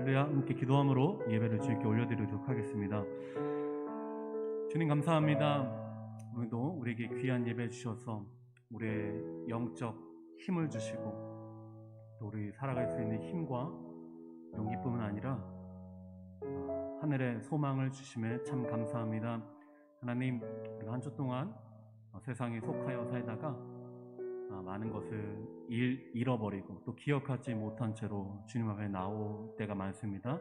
할렐루야. 함께 기도함으로 예배를 주님께 올려드리도록 하겠습니다. 주님 감사합니다. 오늘도 우리에게 귀한 예배 주셔서 우리의 영적 힘을 주시고 또 우리 살아갈 수 있는 힘과 용기뿐만 아니라 하늘의 소망을 주심에 참 감사합니다. 하나님, 우리가 한 주 동안 세상에 속하여 살다가 많은 것을 잃어버리고 또 기억하지 못한 채로 주님 앞에 나올 때가 많습니다.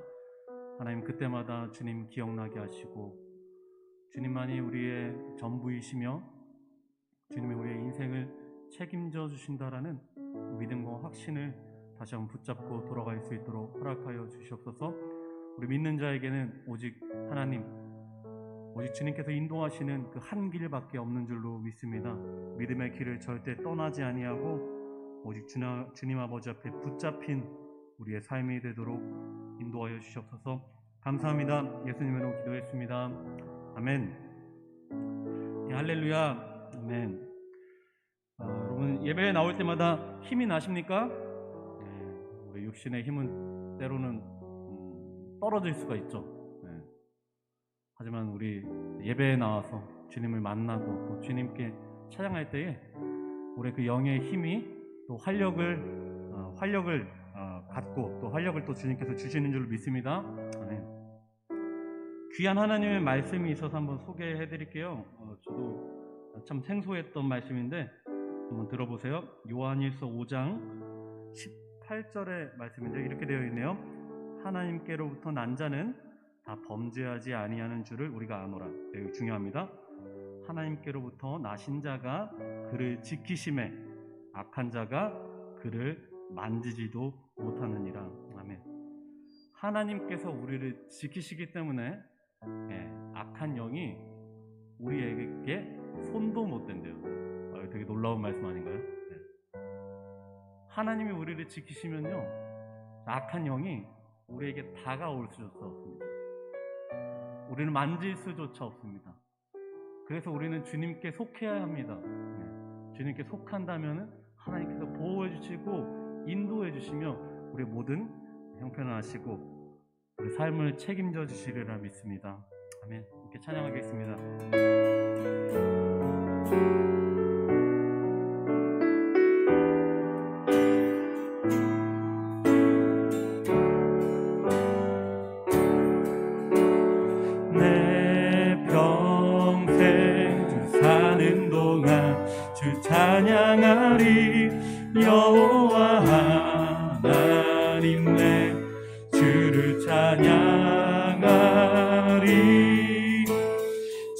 하나님, 그때마다 주님 기억나게 하시고 주님만이 우리의 전부이시며 주님이 우리의 인생을 책임져 주신다라는 믿음과 확신을 다시 한번 붙잡고 돌아갈 수 있도록 허락하여 주시옵소서. 우리 믿는 자에게는 오직 하나님, 오직 주님께서 인도하시는 그 한 길밖에 없는 줄로 믿습니다. 믿음의 길을 절대 떠나지 아니하고 오직 주님 아버지 앞에 붙잡힌 우리의 삶이 되도록 인도하여 주시옵소서. 감사합니다. 예수님 이름으로 기도했습니다. 아멘. 할렐루야. 아멘. 여러분, 예배에 나올 때마다 힘이 나십니까? 우리 육신의 힘은 때로는 떨어질 수가 있죠. 하지만 우리 예배에 나와서 주님을 만나고 또 주님께 찬양할 때에 우리 그 영의 힘이 또 활력을 갖고 또 활력을 또 주님께서 주시는 줄 믿습니다. 아멘. 귀한 하나님의 말씀이 있어서 한번 소개해 드릴게요. 저도 참 생소했던 말씀인데 한번 들어보세요. 요한일서 5장 18절의 말씀인데 이렇게 되어 있네요. 하나님께로부터 난 자는 다 범죄하지 아니하는 줄을 우리가 아노라. 매우 중요합니다. 하나님께로부터 나신 자가 그를 지키심에 악한 자가 그를 만지지도 못하느니라. 아멘. 하나님께서 우리를 지키시기 때문에 악한 영이 우리에게 손도 못 댄대요. 되게 놀라운 말씀 아닌가요? 하나님이 우리를 지키시면요, 악한 영이 우리에게 다가올 수조차 없습니다. 우리는 만질 수조차 없습니다. 그래서 우리는 주님께 속해야 합니다. 주님께 속한다면 하나님께서 보호해 주시고 인도해 주시며 우리 모든 형편하시고 우리 삶을 책임져 주시리라 믿습니다. 아멘. 이렇게 찬양하겠습니다. 찬양하리 여호와 하나님 내 주를 찬양하리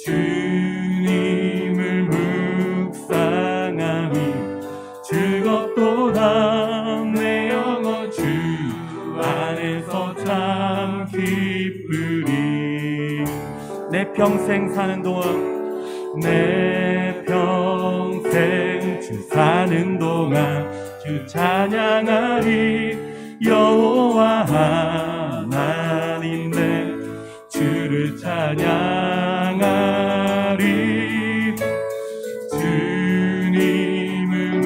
주님을 묵상하니 즐겁도다 내 영혼 주 안에서 참 기쁘리 내 평생 사는 동안 내 평생 주 사는 동안 주 찬양하리 여호와 하나님 내 주를 찬양하리 주님을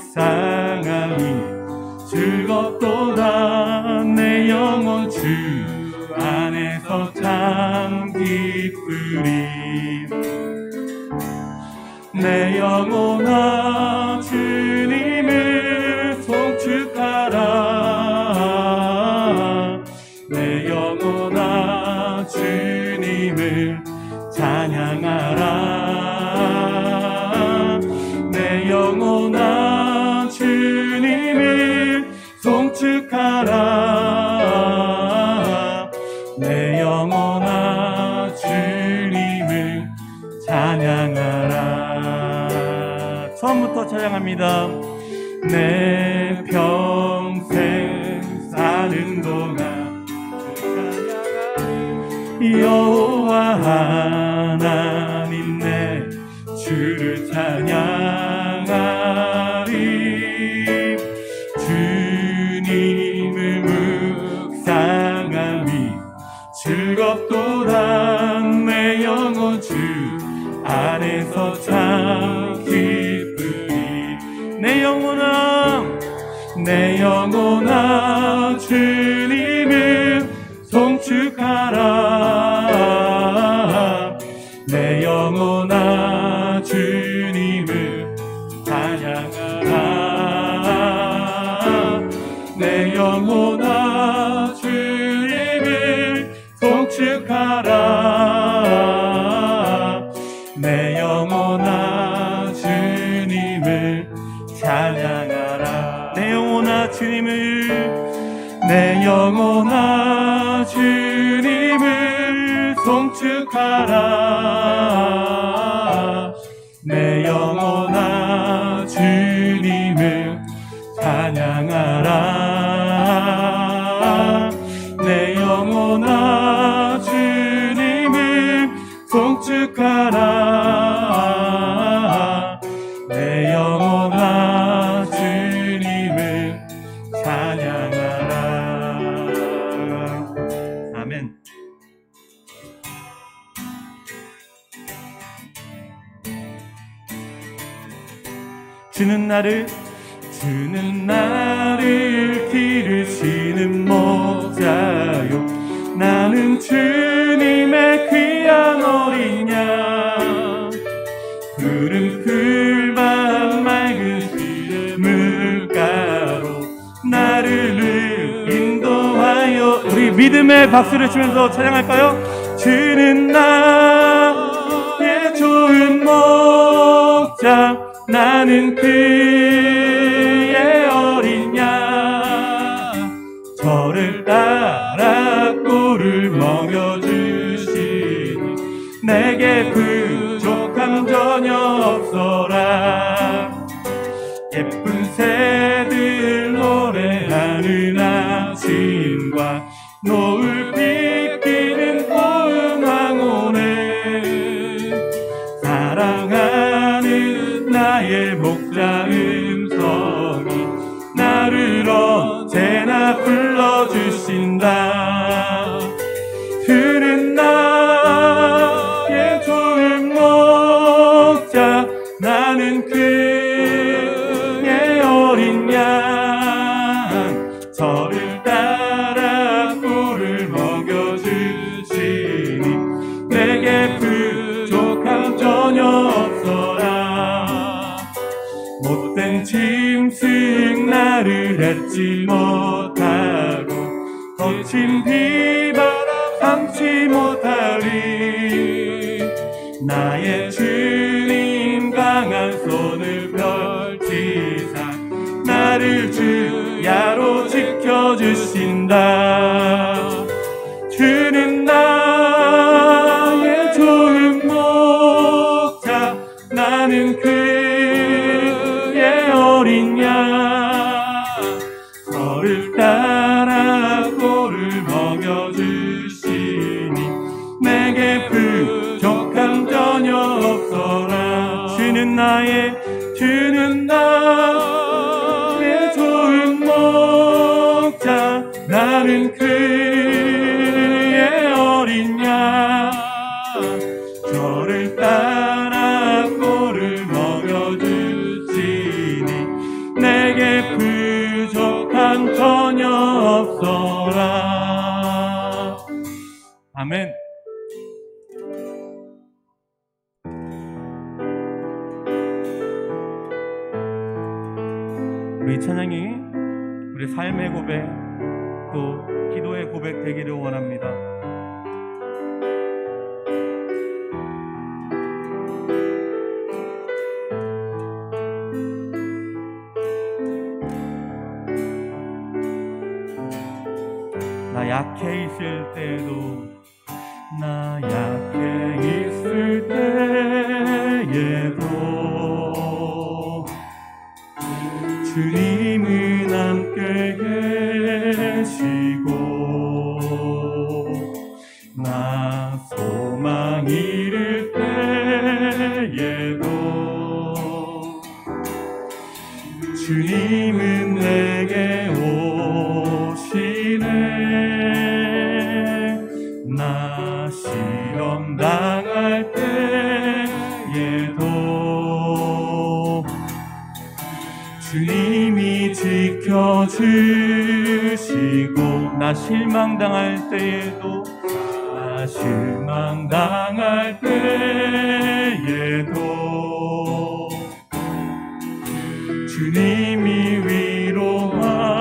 묵상하니 즐겁도다 내 영혼 주 안에서 참 기쁘리 내 영혼아 주님을 송축하라 내 영혼아 주님을 찬양하라 내 영혼아 주님을 송축하라 내 영혼아 주님을 찬양하라. 처음부터 찬양합니다. 내 평생 사는 동안 여호와 하나님 내 주를 찬양하리 주님을 묵상하니 즐겁도다 내 영혼 주 안에서 참 기쁘리 내 영혼아 주님을 내 영혼아 주님을 송축하라. 내 영혼아 주님을 찬양하라. 내 영혼아 주님을 송축하라. 내 영혼아 주님을 찬양하라. 아멘. 주는 나를 기르시는 목자요. 나는 주님의 귀한 어린 양. 푸른 풀밭 맑은 물가로 나를 인도하여. 우리 믿음의 박수를 치면서 찬양할까요? 주는 나의 좋은 목자. 나는 그의 어린 양. 저를 따라 꿀을 먹여주시니 내게 부족함 전혀 없어라. 예쁜 새들 노래하는 아침과 노을 비끼는 고운 황혼에 사랑하는 나의 목자 음성이 나를 언제나 불러주신다. 그는 나의 좋은 목자. 나는 그의 어린 양. 저를 따라 꿀을 먹여주시니 내게 부족함 전혀 없어라. 못된 짐승 나를 핥지 못하고 거친 비바람 삼지 못하리. 나의 주님 강한 손을 펼치사 나를 주야로 지켜주신다. 주는 나의 좋은 목자. 나는 그의 어린 양. 저를 따라 꿀을 먹여주시니 내게 부족함 전혀 없어라. 주는 나의 좋은 목자. 나는 그의 어린 양. 저를 따라 꿀을 먹여주시니 내게 부족함 전혀 없어라. 아멘. 우리 찬양이 우리 삶의 고백 또 기도의 고백 되기를 원합니다. 나 약해 있을 때도, 나 약해 있을 때에도 주님은 함께 계시고, 나 소망 잃을 때에도 주님은 내게 오시네. 나 시험 당할 때에도 주님이 지켜주시고, 나 실망당할 때에도, 나 실망당할 때에도 주님이 위로하시네.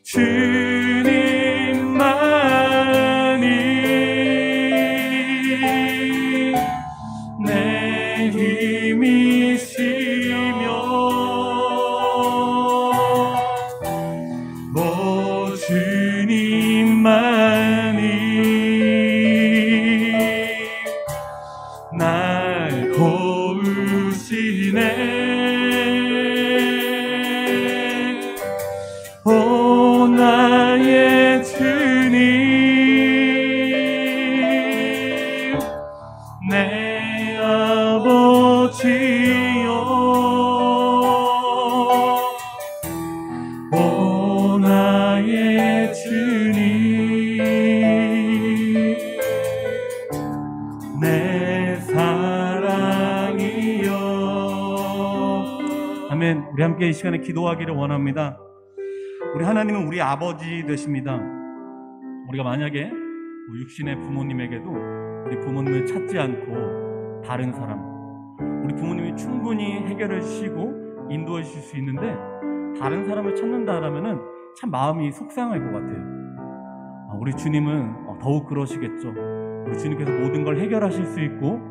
주님만이 내 힘이시며 아멘. 우리 함께 이 시간에 기도하기를 원합니다. 우리 하나님은 우리 아버지 되십니다. 우리가 만약에 육신의 부모님에게도 우리 부모님을 찾지 않고 다른 사람, 우리 부모님이 충분히 해결해 주시고 인도해 주실 수 있는데 다른 사람을 찾는다라면은 참 마음이 속상할 것 같아요. 우리 주님은 더욱 그러시겠죠. 우리 주님께서 모든 걸 해결하실 수 있고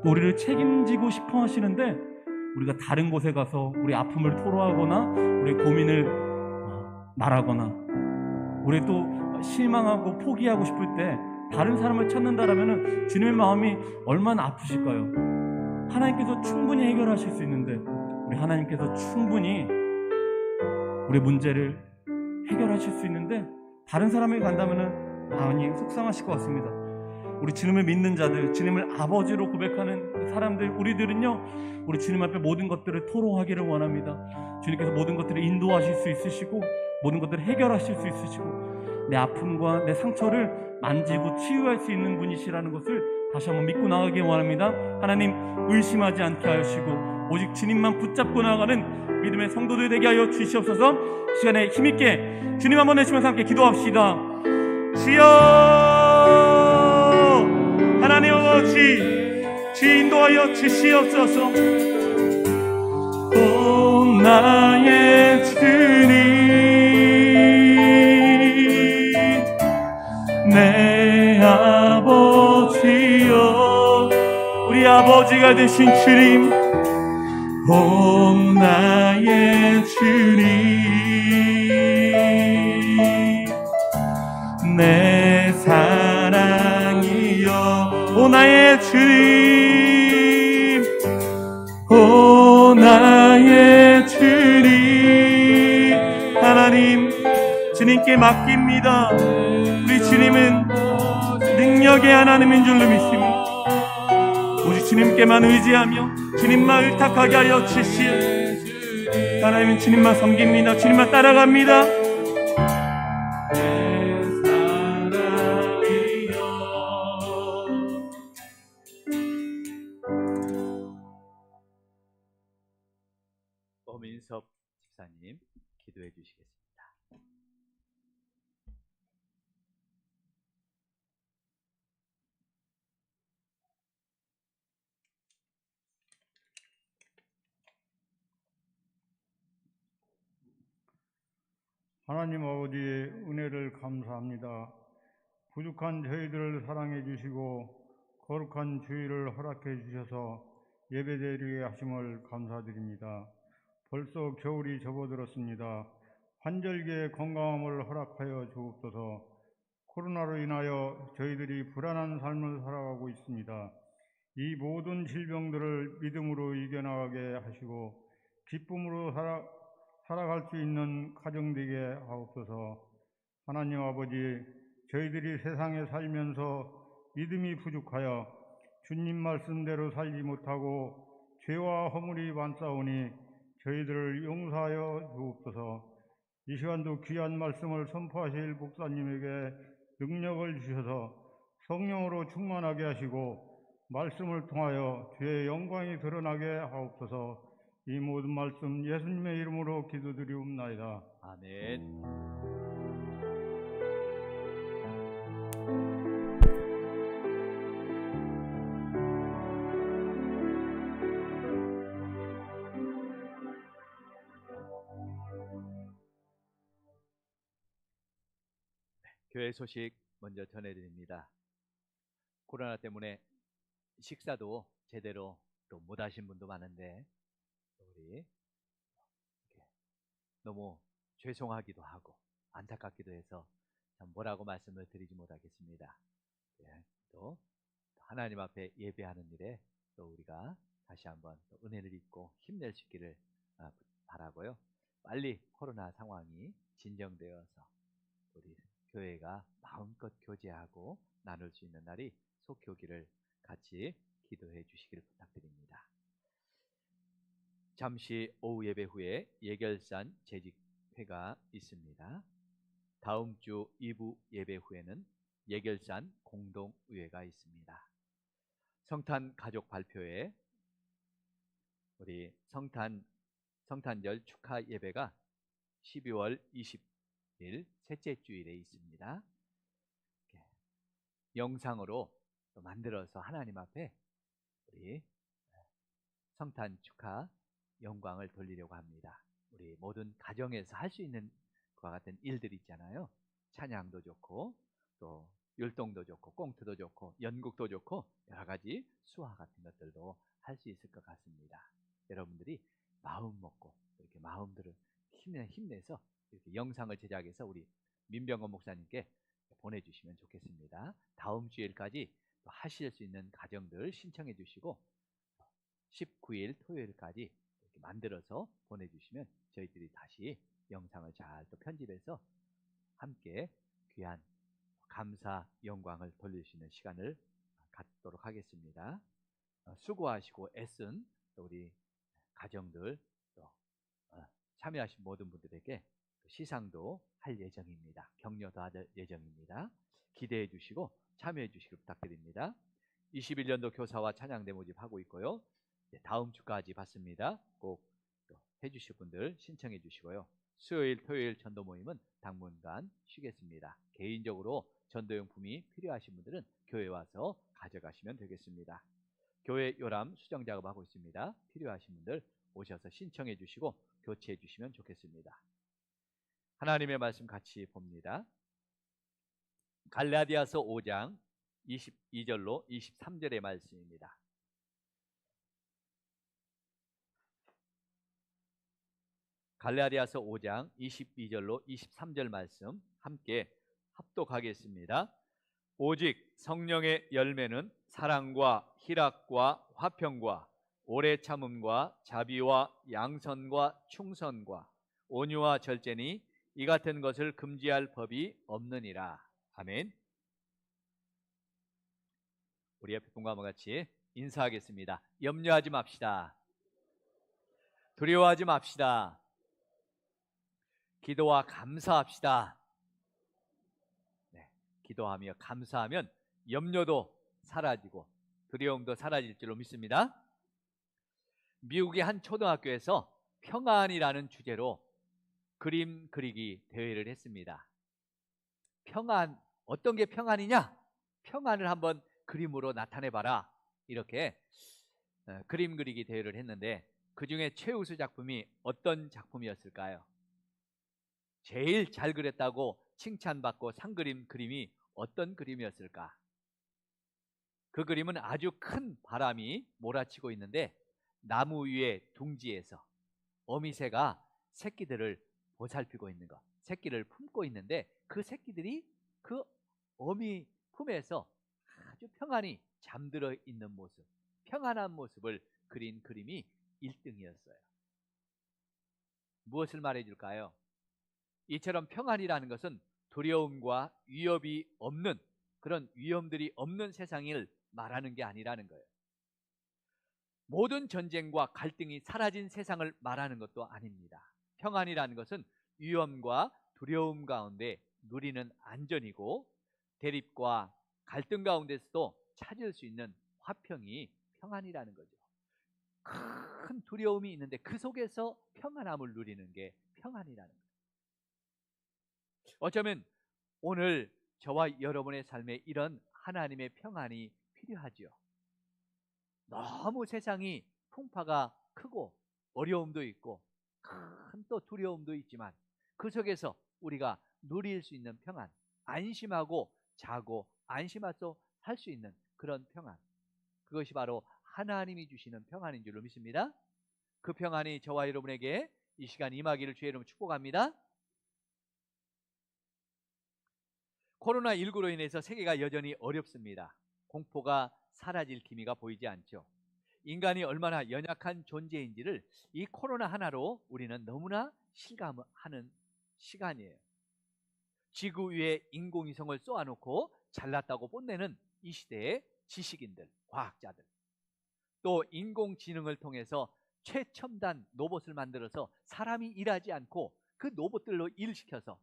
또 우리를 책임지고 싶어 하시는데 우리가 다른 곳에 가서 우리 아픔을 토로하거나 우리 고민을 말하거나 우리 또 실망하고 포기하고 싶을 때 다른 사람을 찾는다라면 주님의 마음이 얼마나 아프실까요? 하나님께서 충분히 해결하실 수 있는데 우리 하나님께서 충분히 우리 문제를 해결하실 수 있는데 다른 사람에게 간다면 많이 속상하실 것 같습니다. 우리 주님을 믿는 자들, 주님을 아버지로 고백하는 사람들, 우리들은요 우리 주님 앞에 모든 것들을 토로하기를 원합니다. 주님께서 모든 것들을 인도하실 수 있으시고 모든 것들을 해결하실 수 있으시고 내 아픔과 내 상처를 만지고 치유할 수 있는 분이시라는 것을 다시 한번 믿고 나가기 원합니다. 하나님 의심하지 않게 하시고 오직 주님만 붙잡고 나아가는 믿음의 성도들 되게 하여 주시옵소서. 시간에 힘있게 주님 한번 외치면서 함께 기도합시다. 주여 하나님 아버지 주 인도하여 주시옵소서. 오 나의 주님 내 아버지여 우리 아버지가 되신 주님 오 나의 주님 내 사랑이여 오 나의 주님 오 나의 주님 하나님 주님께 맡깁니다. 우리 주님은 능력의 하나님인 줄로 믿습니다. 오직 주님께만 의지하며 주님만 의탁하게 하여 주시오. 하나님은 주님만 섬깁니다. 주님만 따라갑니다. 오민섭 집사님 기도해 주시겠습니다. 하나님 아버지의 은혜를 감사합니다. 부족한 저희들을 사랑해 주시고 거룩한 주일을 허락해 주셔서 예배드리게 하심을 감사드립니다. 벌써 겨울이 접어들었습니다. 환절기에 건강함을 허락하여 주옵소서. 코로나로 인하여 저희들이 불안한 삶을 살아가고 있습니다. 이 모든 질병들을 믿음으로 이겨나가게 하시고 기쁨으로 살아갈 수 있는 가정 되게 하옵소서. 하나님 아버지, 저희들이 세상에 살면서 믿음이 부족하여 주님 말씀대로 살지 못하고 죄와 허물이 많사오니 저희들을 용서하여 주옵소서. 이 시간도 귀한 말씀을 선포하실 목사님에게 능력을 주셔서 성령으로 충만하게 하시고 말씀을 통하여 주의 영광이 드러나게 하옵소서. 이 모든 말씀 예수님의 이름으로 기도드리옵나이다. 아멘. 교회 소식 먼저 전해드립니다. 코로나 때문에 식사도 제대로 또 못하신 분도 많은데 우리 너무 죄송하기도 하고 안타깝기도 해서 참 뭐라고 말씀을 드리지 못하겠습니다. 또 하나님 앞에 예배하는 일에 또 우리가 다시 한번 또 은혜를 입고 힘낼 수 있기를 바라고요. 빨리 코로나 상황이 진정되어서 우리 교회가 마음껏 교제하고 나눌 수 있는 날이 속히 오기를 같이 기도해 주시기를 부탁드립니다. 잠시 오후 예배 후에 예결산 재직회가 있습니다. 다음 주 2부 예배 후에는 예결산 공동의회가 있습니다. 성탄 가족 발표회 우리 성탄 성탄절 축하 예배가 12월 20일 셋째 주일에 있습니다. 영상으로 또 만들어서 하나님 앞에 우리 성탄 축하 영광을 돌리려고 합니다. 우리 모든 가정에서 할 수 있는 그와 같은 일들이 있잖아요. 찬양도 좋고 또 율동도 좋고 꽁트도 좋고 연극도 좋고 여러 가지 수화 같은 것들도 할 수 있을 것 같습니다. 여러분들이 마음 먹고 이렇게 마음들을 힘내서 이렇게 영상을 제작해서 우리 민병건 목사님께 보내주시면 좋겠습니다. 다음 주일까지 또 하실 수 있는 가정들 신청해 주시고 19일 토요일까지 이렇게 만들어서 보내주시면 저희들이 다시 영상을 잘 또 편집해서 함께 귀한 감사 영광을 돌릴 수 있는 시간을 갖도록 하겠습니다. 수고하시고 애쓴 또 우리 가정들 또 참여하신 모든 분들에게 시상도 할 예정입니다. 격려도 할 예정입니다. 기대해 주시고 참여해 주시길 부탁드립니다. 21년도 교사와 찬양대 모집하고 있고요. 다음 주까지 받습니다. 꼭 해주실 분들 신청해 주시고요. 수요일, 토요일 전도 모임은 당분간 쉬겠습니다. 개인적으로 전도용품이 필요하신 분들은 교회 와서 가져가시면 되겠습니다. 교회 요람 수정 작업하고 있습니다. 필요하신 분들 오셔서 신청해 주시고 교체해 주시면 좋겠습니다. 하나님의 말씀 같이 봅니다. 갈라디아서 5장 22절로 23절의 말씀입니다. 갈라디아서 5장 22절로 23절 말씀 함께 합독하겠습니다. 오직 성령의 열매는 사랑과 희락과 화평과 오래 참음과 자비와 양선과 충선과 온유와 절제니 이 같은 것을 금지할 법이 없느니라. 아멘. 우리 옆에 분과 같이 인사하겠습니다. 염려하지 맙시다. 두려워하지 맙시다. 기도와 감사합시다. 네, 기도하며 감사하면 염려도 사라지고 두려움도 사라질 줄로 믿습니다. 미국의 한 초등학교에서 평안이라는 주제로 그림 그리기 대회를 했습니다. 평안, 어떤 게 평안이냐? 평안을 한번 그림으로 나타내봐라. 이렇게 그림 그리기 대회를 했는데 그 중에 최우수 작품이 어떤 작품이었을까요? 제일 잘 그렸다고 칭찬받고 상 그림이 어떤 그림이었을까? 그 그림은 아주 큰 바람이 몰아치고 있는데 나무 위에 둥지에서 어미새가 새끼들을 보살피고 있는 것, 새끼를 품고 있는데 그 새끼들이 그 어미 품에서 아주 평안히 잠들어 있는 모습, 평안한 모습을 그린 그림이 1등이었어요. 무엇을 말해줄까요? 이처럼 평안이라는 것은 두려움과 위협이 없는 그런 위험들이 없는 세상을 말하는 게 아니라는 거예요. 모든 전쟁과 갈등이 사라진 세상을 말하는 것도 아닙니다. 평안이라는 것은 위험과 두려움 가운데 누리는 안전이고 대립과 갈등 가운데서도 찾을 수 있는 화평이 평안이라는 거죠. 큰 두려움이 있는데 그 속에서 평안함을 누리는 게 평안이라는 거예요. 어쩌면 오늘 저와 여러분의 삶에 이런 하나님의 평안이 필요하죠. 너무 세상이 풍파가 크고 어려움도 있고 큰 또 두려움도 있지만 그 속에서 우리가 누릴 수 있는 평안, 안심하고 자고 안심하고 살 수 있는 그런 평안, 그것이 바로 하나님이 주시는 평안인 줄로 믿습니다. 그 평안이 저와 여러분에게 이 시간 임하기를 주의 이름으로 축복합니다. 코로나19로 인해서 세계가 여전히 어렵습니다. 공포가 사라질 기미가 보이지 않죠. 인간이 얼마나 연약한 존재인지를 이 코로나 하나로 우리는 너무나 실감하는 시간이에요. 지구 위에 인공위성을 쏘아놓고 잘났다고 뽐내는 이 시대의 지식인들, 과학자들, 또 인공지능을 통해서 최첨단 로봇을 만들어서 사람이 일하지 않고 그 로봇들로 일시켜서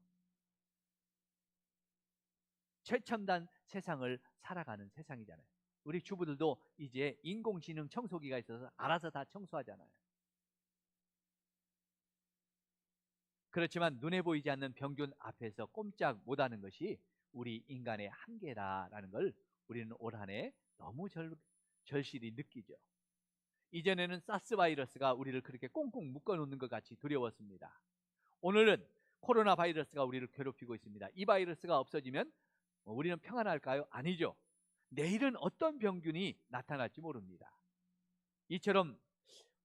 최첨단 세상을 살아가는 세상이잖아요. 우리 주부들도 이제 인공지능 청소기가 있어서 알아서 다 청소하잖아요. 그렇지만 눈에 보이지 않는 병균 앞에서 꼼짝 못하는 것이 우리 인간의 한계다라는 걸 우리는 올 한 해 너무 절실히 느끼죠. 이전에는 사스 바이러스가 우리를 그렇게 꽁꽁 묶어놓는 것 같이 두려웠습니다. 오늘은 코로나 바이러스가 우리를 괴롭히고 있습니다. 이 바이러스가 없어지면 우리는 평안할까요? 아니죠. 내일은 어떤 병균이 나타날지 모릅니다. 이처럼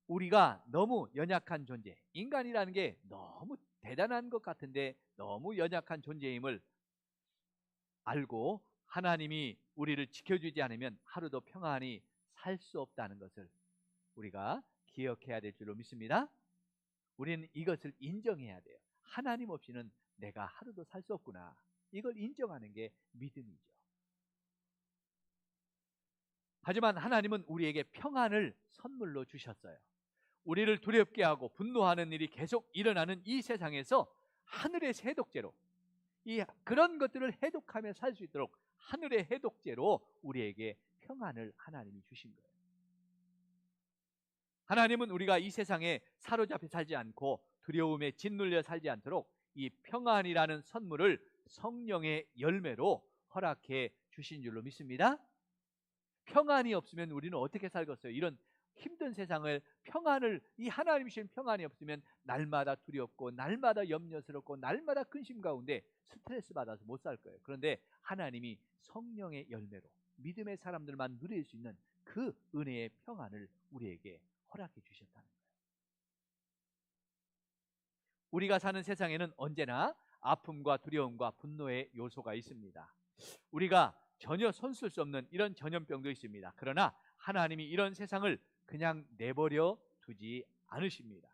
우리가 너무 연약한 존재, 인간이라는 게 너무 대단한 것 같은데 너무 연약한 존재임을 알고 하나님이 우리를 지켜주지 않으면 하루도 평안히 살 수 없다는 것을 우리가 기억해야 될 줄로 믿습니다. 우리는 이것을 인정해야 돼요. 하나님 없이는 내가 하루도 살 수 없구나. 이걸 인정하는 게 믿음이죠. 하지만 하나님은 우리에게 평안을 선물로 주셨어요. 우리를 두렵게 하고 분노하는 일이 계속 일어나는 이 세상에서 하늘의 해독제로 그런 것들을 해독하며 살 수 있도록 하늘의 해독제로 우리에게 평안을 하나님이 주신 거예요. 하나님은 우리가 이 세상에 사로잡혀 살지 않고 두려움에 짓눌려 살지 않도록 이 평안이라는 선물을 성령의 열매로 허락해 주신 줄로 믿습니다. 평안이 없으면 우리는 어떻게 살겠어요? 이런 힘든 세상을 평안을 이 하나님 주신 평안이 없으면 날마다 두렵고 날마다 염려스럽고 날마다 근심 가운데 스트레스 받아서 못 살 거예요. 그런데 하나님이 성령의 열매로 믿음의 사람들만 누릴 수 있는 그 은혜의 평안을 우리에게 허락해 주셨다는 거예요. 우리가 사는 세상에는 언제나 아픔과 두려움과 분노의 요소가 있습니다. 우리가 전혀 손쓸 수 없는 이런 전염병도 있습니다. 그러나 하나님이 이런 세상을 그냥 내버려 두지 않으십니다.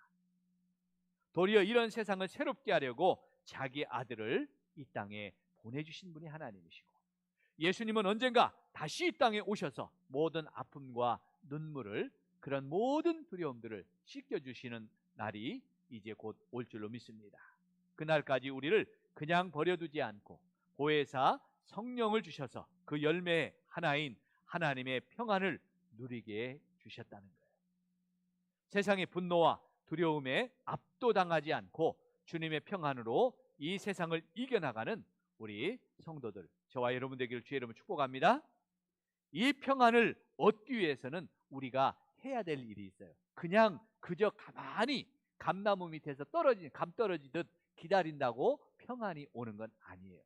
도리어 이런 세상을 새롭게 하려고 자기 아들을 이 땅에 보내주신 분이 하나님이시고, 예수님은 언젠가 다시 이 땅에 오셔서 모든 아픔과 눈물을, 그런 모든 두려움들을 씻겨주시는 날이 이제 곧 올 줄로 믿습니다. 그날까지 우리를 그냥 버려두지 않고 보혜사 성령을 주셔서 그 열매 하나인 하나님의 평안을 누리게 주셨다는 거예요. 세상의 분노와 두려움에 압도당하지 않고 주님의 평안으로 이 세상을 이겨나가는 우리 성도들, 저와 여러분 되기를 주의 이름으로 축복합니다. 이 평안을 얻기 위해서는 우리가 해야 될 일이 있어요. 그냥 그저 가만히 감나무 밑에서 감 떨어지듯 기다린다고 평안이 오는 건 아니에요.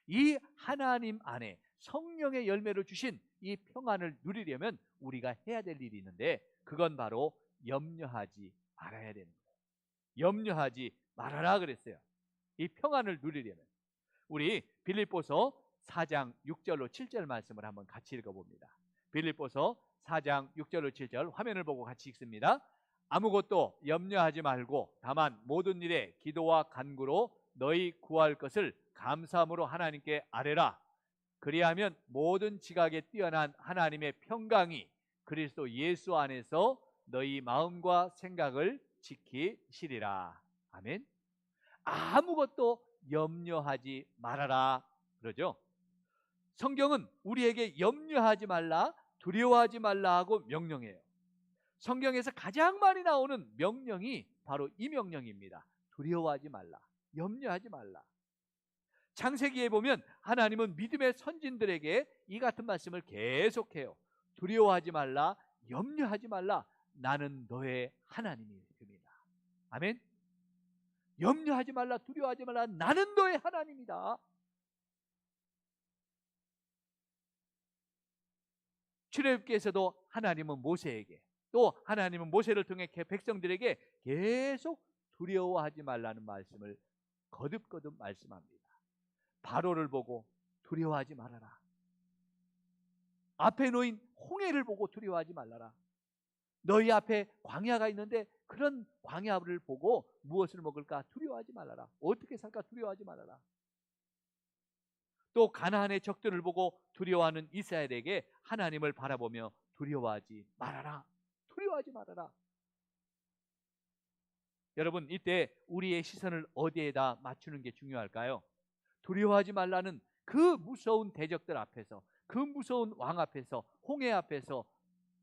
이 하나님 안에 성령의 열매로 주신 이 평안을 누리려면 우리가 해야 될 일이 있는데, 그건 바로 염려하지 말아야 되는 거예요. 염려하지 말아라 그랬어요. 이 평안을 누리려면. 우리 빌립보서 4장 6절로 7절 말씀을 한번 같이 읽어봅니다. 빌립보서 4장 6절로 7절 화면을 보고 같이 읽습니다. 아무것도 염려하지 말고 다만 모든 일에 기도와 간구로 너희 구할 것을 감사함으로 하나님께 아뢰라. 그리하면 모든 지각에 뛰어난 하나님의 평강이 그리스도 예수 안에서 너희 마음과 생각을 지키시리라. 아멘. 아무것도 염려하지 말아라 그러죠. 성경은 우리에게 염려하지 말라, 두려워하지 말라 하고 명령해요. 성경에서 가장 많이 나오는 명령이 바로 이 명령입니다. 두려워하지 말라, 염려하지 말라. 창세기에 보면 하나님은 믿음의 선진들에게 이 같은 말씀을 계속해요. 두려워하지 말라, 염려하지 말라, 나는 너의 하나님입니다. 아멘. 염려하지 말라, 두려워하지 말라, 나는 너의 하나님이다. 출애굽기에서도 하나님은 모세에게, 또 하나님은 모세를 통해 백성들에게 계속 두려워하지 말라는 말씀을 거듭거듭 말씀합니다. 바로를 보고 두려워하지 말아라. 앞에 놓인 홍해를 보고 두려워하지 말라라. 너희 앞에 광야가 있는데 그런 광야를 보고 무엇을 먹을까 두려워하지 말아라. 어떻게 살까 두려워하지 말아라. 또 가나안의 적들을 보고 두려워하는 이스라엘에게 하나님을 바라보며 두려워하지 말아라. 두려워하지 말아라. 여러분, 이때 우리의 시선을 어디에다 맞추는 게 중요할까요? 두려워하지 말라는 그 무서운 대적들 앞에서, 그 무서운 왕 앞에서, 홍해 앞에서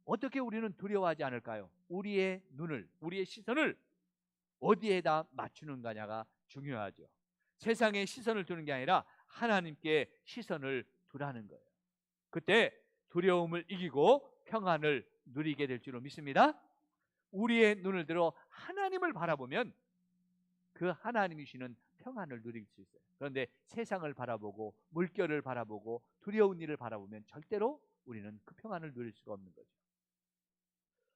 어떻게 우리는 두려워하지 않을까요? 우리의 눈을, 우리의 시선을 어디에다 맞추는 거냐가 중요하죠. 세상에 시선을 두는 게 아니라 하나님께 시선을 두라는 거예요. 그때 두려움을 이기고 평안을 누리게 될 줄로 믿습니다. 우리의 눈을 들어 하나님을 바라보면 그 하나님이 주시는 평안을 누릴 수 있어요. 그런데 세상을 바라보고 물결을 바라보고 두려운 일을 바라보면 절대로 우리는 그 평안을 누릴 수가 없는 거죠.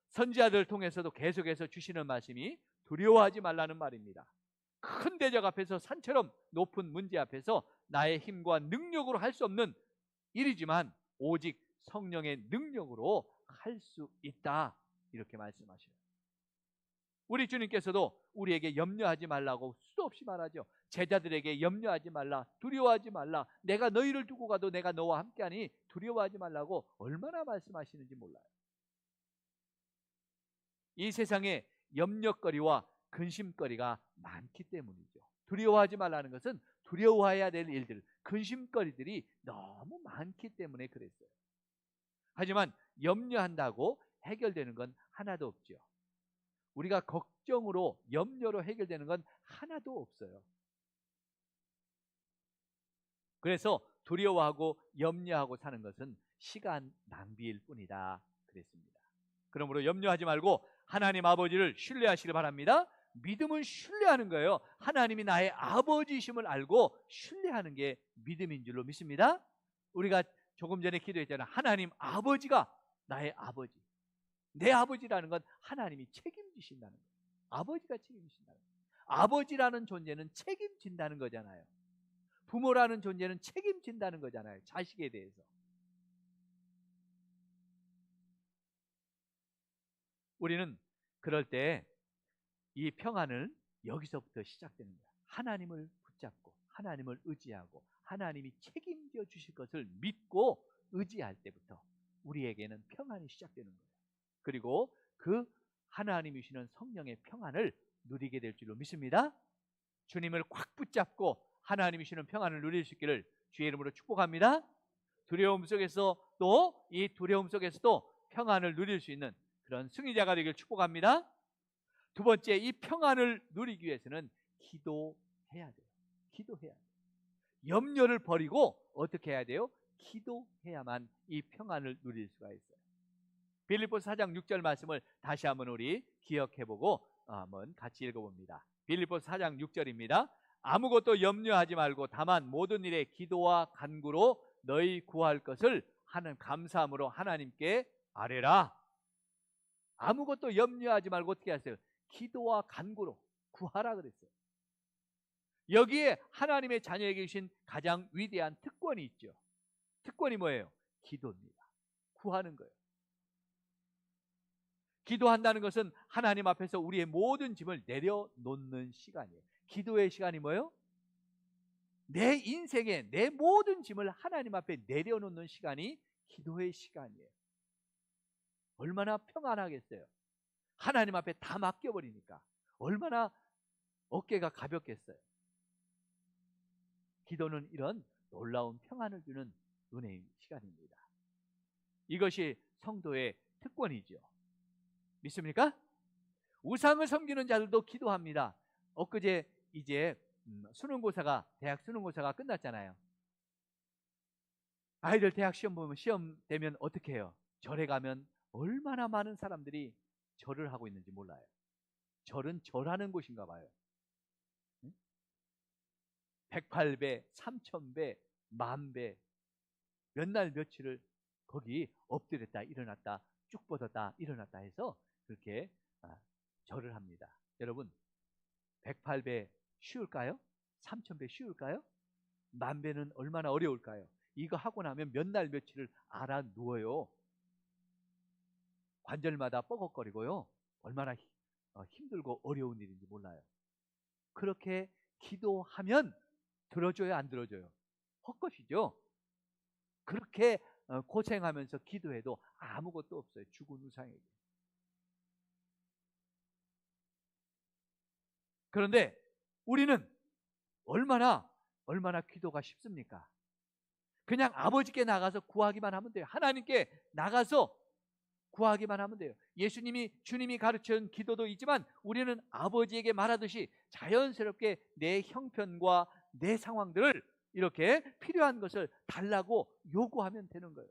선지자들 통해서도 계속해서 주시는 말씀이 두려워하지 말라는 말입니다. 큰 대적 앞에서 산처럼 높은 문제 앞에서 나의 힘과 능력으로 할 수 없는 일이지만 오직 성령의 능력으로 할 수 있다, 이렇게 말씀하셔요. 우리 주님께서도 우리에게 염려하지 말라고 수도 없이 말하죠. 제자들에게 염려하지 말라, 두려워하지 말라, 내가 너희를 두고 가도 내가 너와 함께하니 두려워하지 말라고 얼마나 말씀하시는지 몰라요. 이 세상에 염려거리와 근심거리가 많기 때문이죠. 두려워하지 말라는 것은 두려워해야 될 일들, 근심거리들이 너무 많기 때문에 그랬어요. 하지만 염려한다고 해결되는 건 하나도 없죠. 우리가 걱정으로, 염려로 해결되는 건 하나도 없어요. 그래서 두려워하고 염려하고 사는 것은 시간 낭비일 뿐이다 그랬습니다. 그러므로 염려하지 말고 하나님 아버지를 신뢰하시길 바랍니다. 믿음은 신뢰하는 거예요. 하나님이 나의 아버지심을 알고 신뢰하는 게 믿음인 줄로 믿습니다. 우리가 조금 전에 기도했잖아요. 하나님 아버지가 나의 아버지. 내 아버지라는 건 하나님이 책임지신다는 거예요. 아버지가 책임지신다는 거예요. 아버지라는 존재는 책임진다는 거잖아요. 부모라는 존재는 책임진다는 거잖아요. 자식에 대해서. 우리는 그럴 때 이 평안을 여기서부터 시작되는 거예요. 하나님을 붙잡고 하나님을 의지하고 하나님이 책임져 주실 것을 믿고 의지할 때부터 우리에게는 평안이 시작되는 거예요. 그리고 그 하나님이 주시는 성령의 평안을 누리게 될 줄로 믿습니다. 주님을 꽉 붙잡고 하나님이 주시는 평안을 누릴 수 있기를 주의 이름으로 축복합니다. 두려움 속에서 또 이 두려움 속에서도 평안을 누릴 수 있는 그런 승리자가 되길 축복합니다. 두 번째, 이 평안을 누리기 위해서는 기도해야 돼요. 기도해야 돼요. 염려를 버리고 어떻게 해야 돼요? 기도해야만 이 평안을 누릴 수가 있어요. 빌립보서 4장 6절 말씀을 다시 한번 우리 기억해보고 한번 같이 읽어봅니다. 빌립보서 4장 6절입니다. 아무것도 염려하지 말고 다만 모든 일에 기도와 간구로 너희 구할 것을 하는 감사함으로 하나님께 아뢰라. 아무것도 염려하지 말고 어떻게 하세요? 기도와 간구로 구하라 그랬어요. 여기에 하나님의 자녀에게 주신 가장 위대한 특권이 있죠. 특권이 뭐예요? 기도입니다. 구하는 거예요. 기도한다는 것은 하나님 앞에서 우리의 모든 짐을 내려놓는 시간이에요. 기도의 시간이 뭐예요? 내 인생에 내 모든 짐을 하나님 앞에 내려놓는 시간이 기도의 시간이에요. 얼마나 평안하겠어요. 하나님 앞에 다 맡겨버리니까 얼마나 어깨가 가볍겠어요. 기도는 이런 놀라운 평안을 주는 은혜의 시간입니다. 이것이 성도의 특권이죠. 믿습니까? 우상을 섬기는 자들도 기도합니다. 엊그제 이제 수능고사가, 대학 수능고사가 끝났잖아요. 아이들 대학 시험 보면, 시험 되면 어떻게 해요? 절에 가면 얼마나 많은 사람들이 절을 하고 있는지 몰라요. 절은 절하는 곳인가 봐요. 108배, 3000배, 10,000배, 몇 날 며칠을 거기 엎드렸다 일어났다 쭉 뻗었다 일어났다 해서 그렇게 절을 합니다. 여러분, 108배 쉬울까요? 3000배 쉬울까요? 10,000배는 얼마나 어려울까요? 이거 하고 나면 몇 날 며칠을 알아 누워요. 관절마다 뻐걱거리고요. 얼마나 힘들고 어려운 일인지 몰라요. 그렇게 기도하면 들어줘요, 안 들어줘요? 헛것이죠. 그렇게 고생하면서 기도해도 아무것도 없어요. 죽은 우상에게. 그런데 우리는 얼마나 기도가 쉽습니까? 그냥 아버지께 나가서 구하기만 하면 돼요. 하나님께 나가서 구하기만 하면 돼요. 주님이 가르쳐준 기도도 있지만 우리는 아버지에게 말하듯이 자연스럽게 내 형편과 내 상황들을 이렇게 필요한 것을 달라고 요구하면 되는 거예요.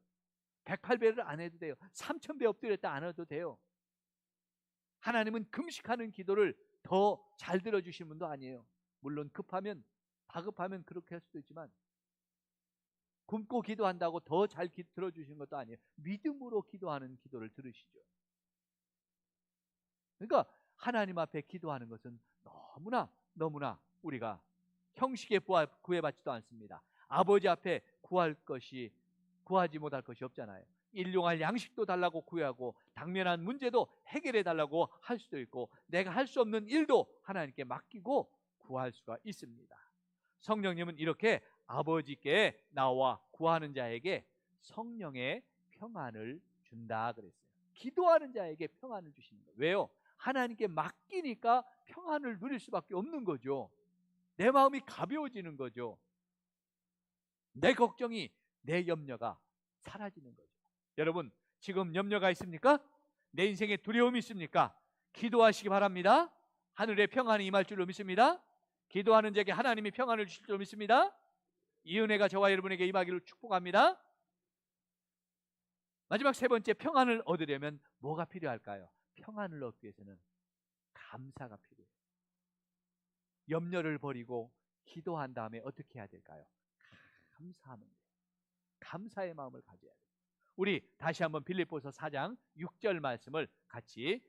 108배를 안 해도 돼요. 3000배 엎드렸다 안 해도 돼요. 하나님은 금식하는 기도를 더 잘 들어주신 분도 아니에요. 물론 다급하면 그렇게 할 수도 있지만 굶고 기도한다고 더 잘 들어주시는 것도 아니에요. 믿음으로 기도하는 기도를 들으시죠. 그러니까 하나님 앞에 기도하는 것은 너무나 우리가 형식에 구애받지도 않습니다. 아버지 앞에 구하지 못할 것이 없잖아요. 일용할 양식도 달라고 구하고 당면한 문제도 해결해 달라고 할 수도 있고 내가 할 수 없는 일도 하나님께 맡기고 구할 수가 있습니다. 성령님은 이렇게 아버지께 나와 구하는 자에게 성령의 평안을 준다 그랬어요. 기도하는 자에게 평안을 주시는 거예요. 왜요? 하나님께 맡기니까 평안을 누릴 수밖에 없는 거죠. 내 마음이 가벼워지는 거죠. 내 걱정이, 내 염려가 사라지는 거죠. 여러분, 지금 염려가 있습니까? 내 인생에 두려움이 있습니까? 기도하시기 바랍니다. 하늘의 평안이 임할 줄로 믿습니다. 기도하는 자에게 하나님이 평안을 주실 줄로 믿습니다. 이 은혜가 저와 여러분에게 임하기를 축복합니다. 마지막 세 번째, 평안을 얻으려면 뭐가 필요할까요? 평안을 얻기 위해서는 감사가 필요해요. 염려를 버리고 기도한 다음에 어떻게 해야 될까요? 감사하면 돼요. 감사의 마음을 가져야 돼요. 우리 다시 한번 빌립보서 4장 6절 말씀을 같이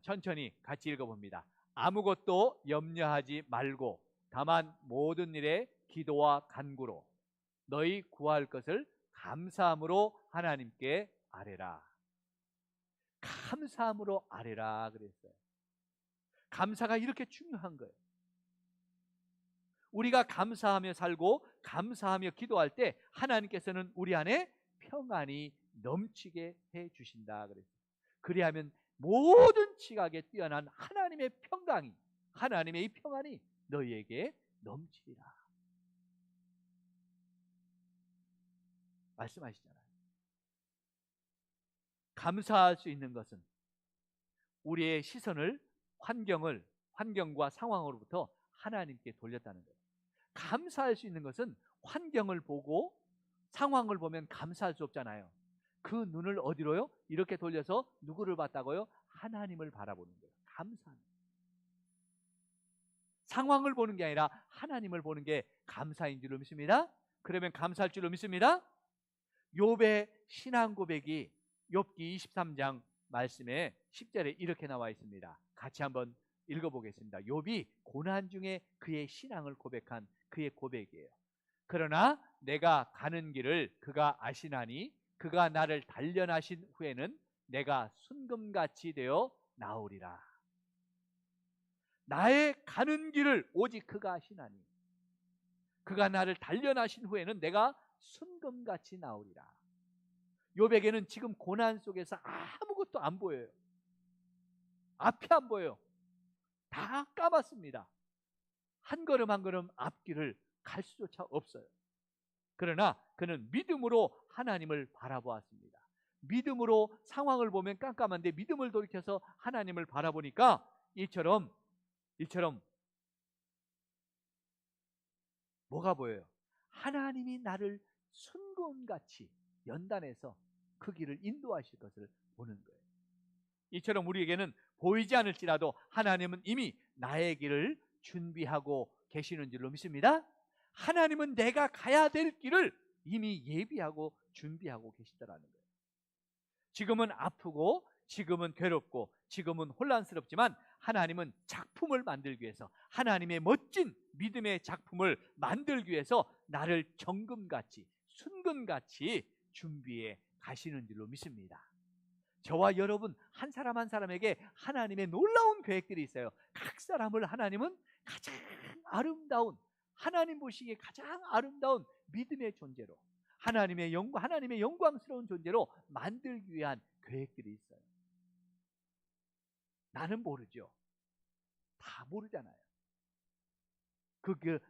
천천히 같이 읽어봅니다. 아무것도 염려하지 말고 다만 모든 일에 기도와 간구로 너희 구할 것을 감사함으로 하나님께 아뢰라. 감사함으로 아뢰라 그랬어요. 감사가 이렇게 중요한 거예요. 우리가 감사하며 살고 감사하며 기도할 때 하나님께서는 우리 안에 평안이 넘치게 해 주신다 그랬어요. 그리하면 모든 지각에 뛰어난 하나님의 이 평안이 너희에게 넘치리라 말씀하시잖아요. 감사할 수 있는 것은 우리의 시선을 환경과 상황으로부터 하나님께 돌렸다는 거예요. 감사할 수 있는 것은 환경을 보고 상황을 보면 감사할 수 없잖아요. 그 눈을 어디로요? 이렇게 돌려서 누구를 봤다고요? 하나님을 바라보는 거예요. 감사하는 거예요. 상황을 보는 게 아니라 하나님을 보는 게 감사인 줄로 믿습니다. 그러면 감사할 줄로 믿습니다. 욥의 신앙 고백이 욥기 23장 말씀에 10절에 이렇게 나와 있습니다. 같이 한번 읽어보겠습니다. 욥이 고난 중에 그의 신앙을 고백한 그의 고백이에요. 그러나 내가 가는 길을 그가 아시나니 그가 나를 단련하신 후에는 내가 순금같이 되어 나오리라. 나의 가는 길을 오직 그가 아시나니 그가 나를 단련하신 후에는 내가 순금같이 나오리라. 욥에게는 지금 고난 속에서 아무것도 안 보여요. 앞이 안 보여요. 다 까맣습니다. 한 걸음 한 걸음 앞길을 갈 수조차 없어요. 그러나 그는 믿음으로 하나님을 바라보았습니다. 믿음으로 상황을 보면 깜깜한데 믿음을 돌이켜서 하나님을 바라보니까 이처럼 뭐가 보여요? 하나님이 나를 순금같이 연단해서 그 길을 인도하실 것을 보는 거예요. 이처럼 우리에게는 보이지 않을지라도 하나님은 이미 나의 길을 준비하고 계시는 줄로 믿습니다. 하나님은 내가 가야 될 길을 이미 예비하고 준비하고 계시더라는 거예요. 지금은 아프고 지금은 괴롭고 지금은 혼란스럽지만 하나님은 작품을 만들기 위해서 하나님의 멋진 믿음의 작품을 만들기 위해서 나를 정금같이 순금같이 준비해 가시는 줄로 믿습니다. 저와 여러분 한 사람 한 사람에게 하나님의 놀라운 계획들이 있어요. 각 사람을 하나님은 가장 아름다운 하나님 보시기에 가장 아름다운 믿음의 존재로 하나님의 영광스러운 존재로 만들기 위한 계획들이 있어요. 나는 모르죠. 다 모르잖아요.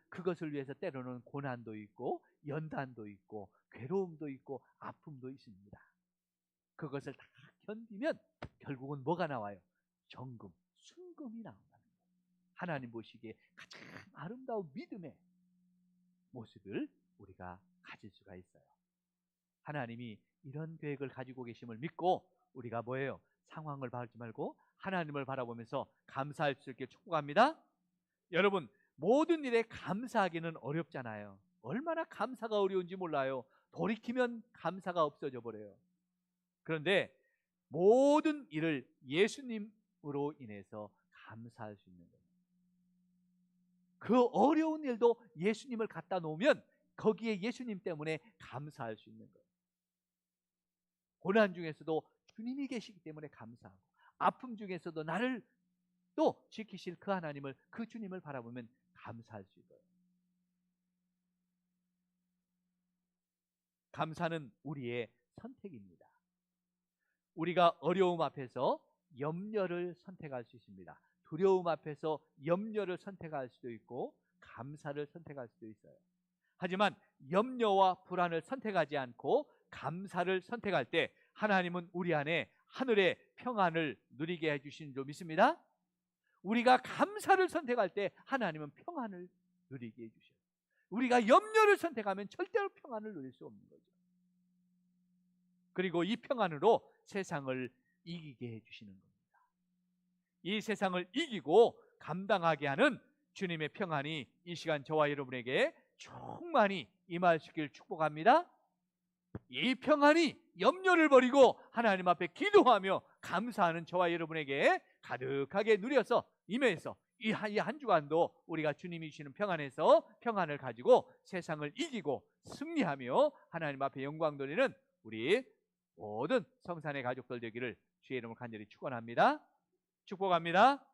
그것을 위해서 때로는 고난도 있고 연단도 있고 괴로움도 있고 아픔도 있습니다. 그것을 다 견디면 결국은 뭐가 나와요? 정금, 순금이 나온다는 거예요. 하나님 보시기에 가장 아름다운 믿음의 모습을 우리가 가질 수가 있어요. 하나님이 이런 계획을 가지고 계심을 믿고 우리가 뭐예요? 상황을 바라지 말고 하나님을 바라보면서 감사할 수 있게 축복합니다. 여러분, 모든 일에 감사하기는 어렵잖아요. 얼마나 감사가 어려운지 몰라요. 돌이키면 감사가 없어져 버려요. 그런데 모든 일을 예수님으로 인해서 감사할 수 있는 거예요. 그 어려운 일도 예수님을 갖다 놓으면 거기에 예수님 때문에 감사할 수 있는 거예요. 고난 중에서도 주님이 계시기 때문에 감사하고, 아픔 중에서도 나를 또 지키실 그 하나님을, 그 주님을 바라보면 감사할 수 있어요. 감사는 우리의 선택입니다. 우리가 어려움 앞에서 염려를 선택할 수 있습니다. 두려움 앞에서 염려를 선택할 수도 있고 감사를 선택할 수도 있어요. 하지만 염려와 불안을 선택하지 않고 감사를 선택할 때 하나님은 우리 안에 하늘의 평안을 누리게 해주시는 줄 믿습니다. 우리가 감사를 선택할 때 하나님은 평안을 누리게 해주셔요. 우리가 염려를 선택하면 절대로 평안을 누릴 수 없는 거죠. 그리고 이 평안으로 세상을 이기게 해주시는 겁니다. 이 세상을 이기고 감당하게 하는 주님의 평안이 이 시간 저와 여러분에게 충만히 임하시길 축복합니다. 이 평안이 염려를 버리고 하나님 앞에 기도하며 감사하는 저와 여러분에게 가득하게 누려서 임해서 이 한 주간도 우리가 주님이 주시는 평안에서 평안을 가지고 세상을 이기고 승리하며 하나님 앞에 영광 돌리는 우리 모든 성산의 가족들 되기를 주의 이름으로 간절히 축원합니다. 축복합니다.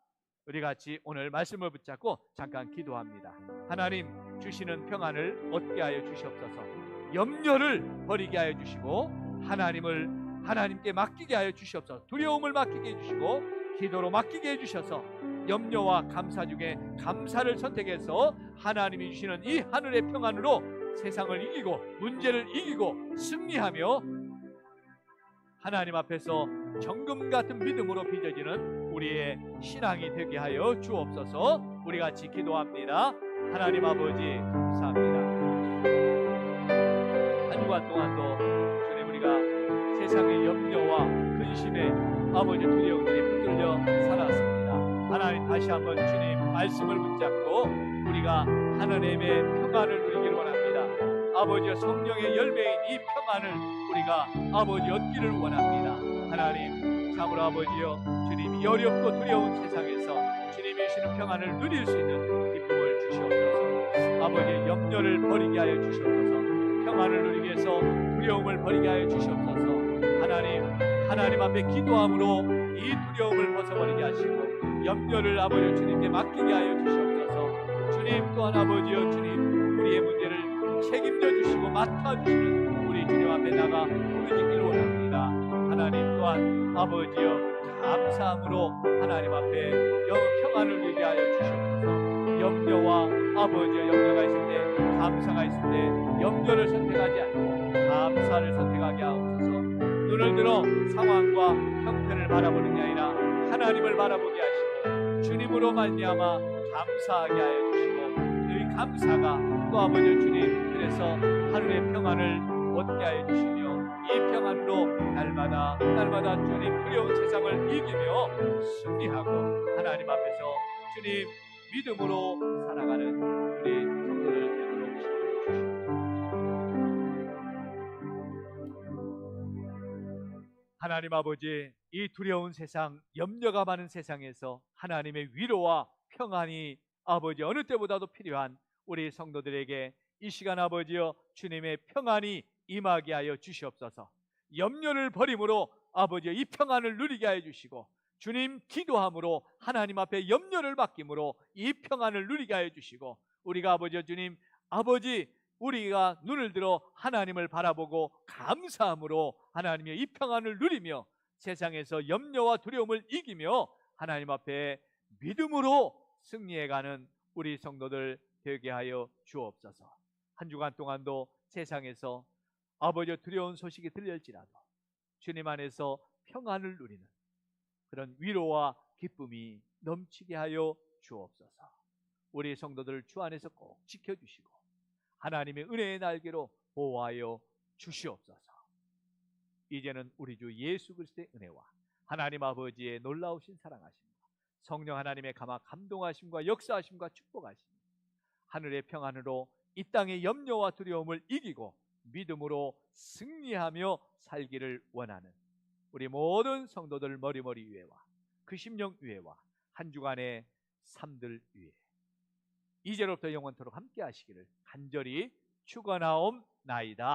우리 같이 오늘 말씀을 붙잡고 잠깐 기도합니다. 하나님 주시는 평안을 얻게 하여 주시옵소서. 염려를 버리게 하여 주시고 하나님께 맡기게 하여 주시옵소서. 두려움을 맡기게 해주시고 기도로 맡기게 해주셔서 염려와 감사 중에 감사를 선택해서 하나님이 주시는 이 하늘의 평안으로 세상을 이기고 문제를 이기고 승리하며 하나님 앞에서 정금 같은 믿음으로 빚어지는 우리의 신앙이 되게 하여 주옵소서. 우리 같이 기도합니다. 하나님 아버지 감사합니다. 한 주간 동안도 주님 우리가 세상의 염려와 근심에 아버지 두려움들이 붙들려 살았습니다. 하나님 다시 한번 주님 말씀을 붙잡고 우리가 하나님의 평안을 누리기를 원합니다. 아버지와 성령의 열매인 이 평안을 우리가 아버지 얻기를 원합니다. 하나님 참으로 아버지여 주님 이 어렵고 두려운 세상에서 주님이 주시는 평안을 누릴 수 있는 기쁨을 주시옵소서. 아버지의 염려를 버리게 하여 주시옵소서. 평안을 누리기 위해서 두려움을 버리게 하여 주시옵소서. 하나님 앞에 기도함으로 이 두려움을 벗어버리게 하시고 염려를 아버지 주님께 맡기게 하여 주시옵소서. 주님 또한 아버지여 주님 우리의 문제를 책임져 주시고 맡아주시는 우리 주님 앞에 나가 부르짖기를 원합니다. 하나님 또한 아버지여 감사함으로 하나님 앞에 평안을 누리게 하여 주시옵소서. 염려와 아버지여 염려가 있을 때 감사가 있을 때 염려를 선택하지 않고 감사를 선택하게 하옵소서. 눈을 들어 상황과 형편을 바라보는 게 아니라 하나님을 바라보게 하시고 주님으로 말미암아 감사하게 하여 주시고 이 감사가 또 아버지 주님 그래서 하늘의 평안을 얻게 하여 주시며 이 평안으로 날마다 주님 두려운 세상을 이기며 승리하고 하나님 앞에서 주님 믿음으로 살아가는 우리 성도들 되도록 주시옵소서. 하나님 아버지 이 두려운 세상 염려가 많은 세상에서 하나님의 위로와 평안이 아버지 어느 때보다도 필요한 우리 성도들에게 이 시간 아버지여 주님의 평안이 임하게 하여 주시옵소서. 염려를 버림으로 아버지여 이 평안을 누리게 하여 주시고 주님 기도함으로 하나님 앞에 염려를 맡김으로 이 평안을 누리게 하여 주시고 우리가 아버지여 주님 아버지 우리가 눈을 들어 하나님을 바라보고 감사함으로 하나님의 이 평안을 누리며 세상에서 염려와 두려움을 이기며 하나님 앞에 믿음으로 승리해가는 우리 성도들 되게 하여 주옵소서. 한 주간 동안도 세상에서 아버지 두려운 소식이 들릴지라도 주님 안에서 평안을 누리는 그런 위로와 기쁨이 넘치게 하여 주옵소서. 우리 성도들 주 안에서 꼭 지켜주시고 하나님의 은혜의 날개로 보호하여 주시옵소서. 이제는 우리 주 예수 그리스도의 은혜와 하나님 아버지의 놀라우신 사랑하심과 성령 하나님의 감동하심과 역사하심과 축복하심, 하늘의 평안으로 이 땅의 염려와 두려움을 이기고 믿음으로 승리하며 살기를 원하는 우리 모든 성도들 머리머리 위에와 그 심령 위에와 한 주간의 삶들 위에 이제로부터 영원토록 함께 하시기를 간절히 축원하옵나이다.